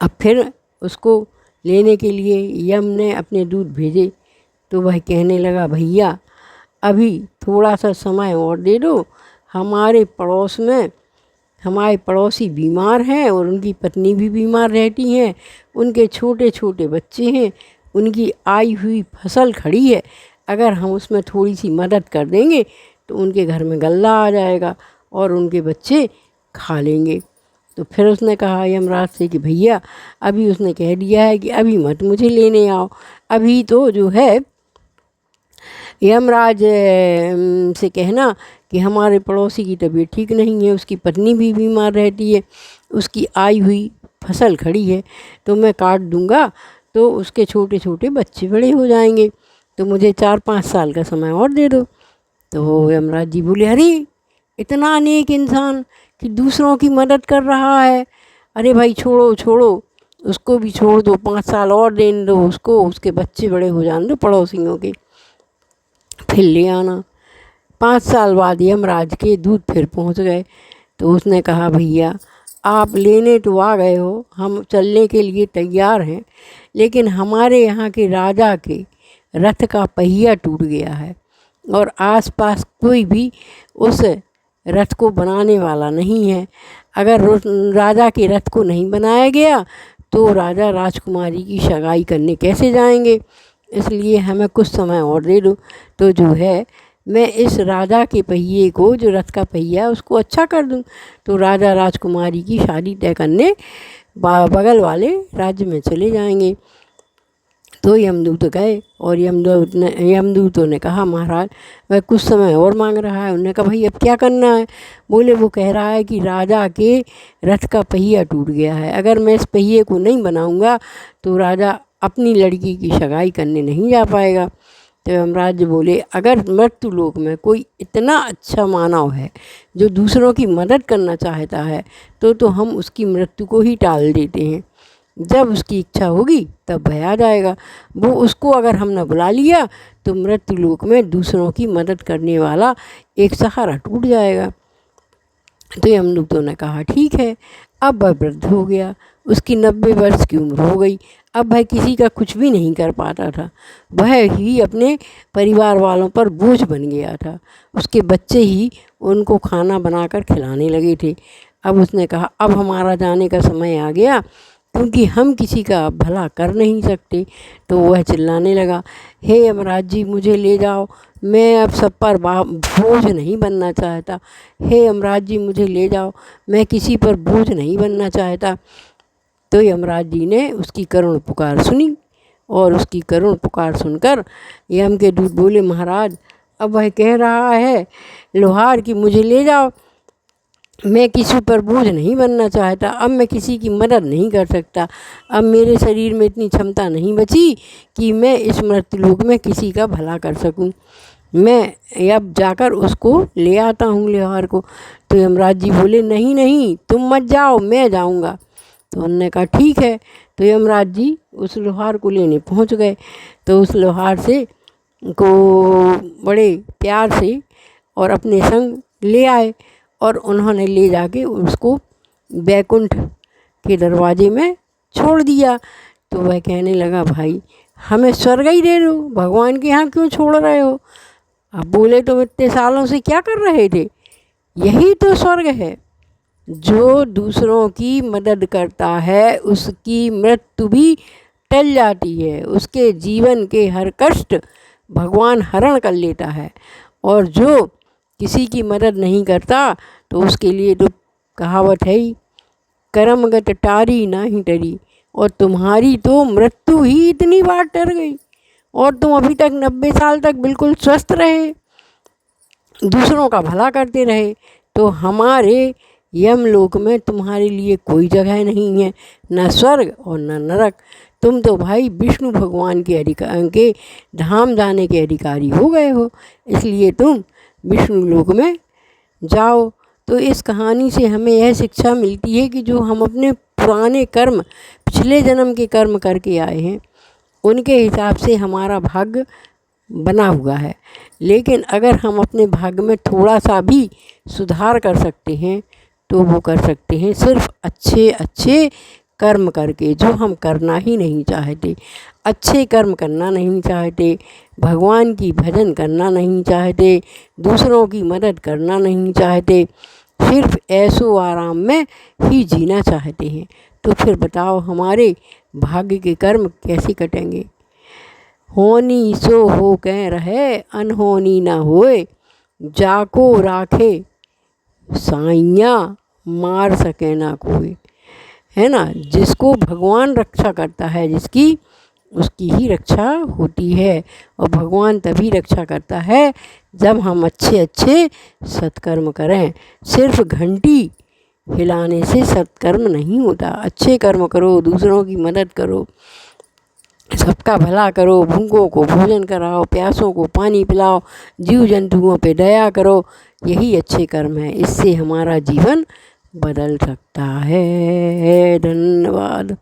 अब फिर उसको लेने के लिए यम ने अपने दूत भेजे। तो वह कहने लगा, भैया अभी थोड़ा सा समय और दे दो, हमारे पड़ोस में हमारे पड़ोसी बीमार हैं और उनकी पत्नी भी बीमार रहती हैं, उनके छोटे छोटे बच्चे हैं, उनकी आई हुई फसल खड़ी है, अगर हम उसमें थोड़ी सी मदद कर देंगे तो उनके घर में गल्ला आ जाएगा और उनके बच्चे खा लेंगे। तो फिर उसने कहा यमराज से कि भैया अभी उसने कह दिया है कि अभी मत मुझे लेने आओ, अभी तो जो है यमराज से कहना कि हमारे पड़ोसी की तबीयत ठीक नहीं है, उसकी पत्नी भी बीमार रहती है, उसकी आई हुई फसल खड़ी है, तो मैं काट दूंगा तो उसके छोटे छोटे बच्चे बड़े हो जाएंगे, तो मुझे 4-5 साल का समय और दे दो। तो यमराज जी बोले, अरे इतना नेक इंसान कि दूसरों की मदद कर रहा है, अरे भाई छोड़ो छोड़ो, उसको भी छोड़ दो, 5 साल और देने दो उसको, उसके बच्चे बड़े हो जाने दो पड़ोसियों के, फिर ले आना। 5 साल बाद यमराज के दूत फिर पहुंच गए। तो उसने कहा, भैया आप लेने तो आ गए हो, हम चलने के लिए तैयार हैं, लेकिन हमारे यहाँ के राजा के रथ का पहिया टूट गया है और आसपास कोई भी उस रथ को बनाने वाला नहीं है। अगर राजा के रथ को नहीं बनाया गया तो राजा राजकुमारी की सगाई करने कैसे जाएंगे, इसलिए हमें कुछ समय और दे दो, तो जो है मैं इस राजा के पहिए को, जो रथ का पहिया है, उसको अच्छा कर दूं, तो राजा राजकुमारी की शादी तय करने बगल वाले राज्य में चले जाएंगे। तो यमदूत गए और यमदूतों ने कहा, महाराज वह कुछ समय और मांग रहा है। उन्होंने कहा, भाई अब क्या करना है? बोले, वो कह रहा है कि राजा के रथ का पहिया टूट गया है, अगर मैं इस पहिए को नहीं बनाऊंगा तो राजा अपनी लड़की की सगाई करने नहीं जा पाएगा। तो यमराज जी बोले, अगर मृत्यु लोक में कोई इतना अच्छा मानव है जो दूसरों की मदद करना चाहता है तो हम उसकी मृत्यु को ही टाल देते हैं, जब उसकी इच्छा होगी तब वह आ जाएगा। वो उसको अगर हमने बुला लिया तो मृत्यु लोक में दूसरों की मदद करने वाला एक सहारा टूट जाएगा। तो यमदूतों ने कहा, ठीक है। अब वह वृद्ध हो गया, उसकी 90 वर्ष की उम्र हो गई, अब वह किसी का कुछ भी नहीं कर पाता था, वह ही अपने परिवार वालों पर बोझ बन गया था, उसके बच्चे ही उनको खाना बनाकर खिलाने लगे थे। अब उसने कहा, अब हमारा जाने का समय आ गया, क्योंकि हम किसी का भला कर नहीं सकते। तो वह चिल्लाने लगा, हे यमराज जी मुझे ले जाओ, मैं अब सब पर बोझ नहीं बनना चाहता, हे यमराज जी मुझे ले जाओ, मैं किसी पर बोझ नहीं बनना चाहता। तो यमराज जी ने उसकी करुण पुकार सुनी और उसकी करुण पुकार सुनकर यम के दूत बोले, महाराज अब वह कह रहा है लोहार कि मुझे ले जाओ, मैं किसी पर बोझ नहीं बनना चाहता, अब मैं किसी की मदद नहीं कर सकता, अब मेरे शरीर में इतनी क्षमता नहीं बची कि मैं इस मृत्युलोक में किसी का भला कर सकूं, मैं अब जाकर उसको ले आता हूँ लोहार को। तो यमराज जी बोले, नहीं नहीं तुम मत जाओ, मैं जाऊँगा। तो उन्होंने कहा, ठीक है। तो यमराज जी उस लोहार को लेने पहुँच गए। तो उस लोहार से को बड़े प्यार से और अपने संग ले आए और उन्होंने ले जाके उसको बैकुंठ के दरवाजे में छोड़ दिया। तो वह कहने लगा, भाई हमें स्वर्ग ही दे दो, भगवान के यहाँ क्यों छोड़ रहे हो? अब बोले, तुम इतने सालों से क्या कर रहे थे? यही तो स्वर्ग है, जो दूसरों की मदद करता है उसकी मृत्यु भी टल जाती है, उसके जीवन के हर कष्ट भगवान हरण कर लेता है, और जो किसी की मदद नहीं करता तो उसके लिए तो कहावत है ही, कर्मगत टारी ना ही टरी, और तुम्हारी तो मृत्यु ही इतनी बार टल गई और तुम अभी तक 90 साल तक बिल्कुल स्वस्थ रहे, दूसरों का भला करते रहे, तो हमारे यमलोक में तुम्हारे लिए कोई जगह नहीं है, न स्वर्ग और न नरक। तुम तो भाई विष्णु भगवान के धाम जाने के अधिकारी हो गए हो, इसलिए तुम विष्णु लोक में जाओ। तो इस कहानी से हमें यह शिक्षा मिलती है कि जो हम अपने पुराने कर्म, पिछले जन्म के कर्म करके आए हैं, उनके हिसाब से हमारा भाग्य बना हुआ है, लेकिन अगर हम अपने भाग्य में थोड़ा सा भी सुधार कर सकते हैं तो वो कर सकते हैं सिर्फ अच्छे अच्छे कर्म करके, जो हम करना ही नहीं चाहते, अच्छे कर्म करना नहीं चाहते, भगवान की भजन करना नहीं चाहते, दूसरों की मदद करना नहीं चाहते, सिर्फ ऐशो आराम में ही जीना चाहते हैं, तो फिर बताओ हमारे भाग्य के कर्म कैसे कटेंगे। होनी सो हो कह रहे, अनहोनी न होए, जाको राखे साइया, मार सके ना कोई। है ना, जिसको भगवान रक्षा करता है जिसकी, उसकी ही रक्षा होती है। और भगवान तभी रक्षा करता है जब हम अच्छे अच्छे सत्कर्म करें। सिर्फ घंटी हिलाने से सत्कर्म नहीं होता। अच्छे कर्म करो, दूसरों की मदद करो, सबका भला करो, भूखों को भोजन कराओ, प्यासों को पानी पिलाओ, जीव जंतुओं पे दया करो, यही अच्छे कर्म है। इससे हमारा जीवन बदल सकता है। धन्यवाद।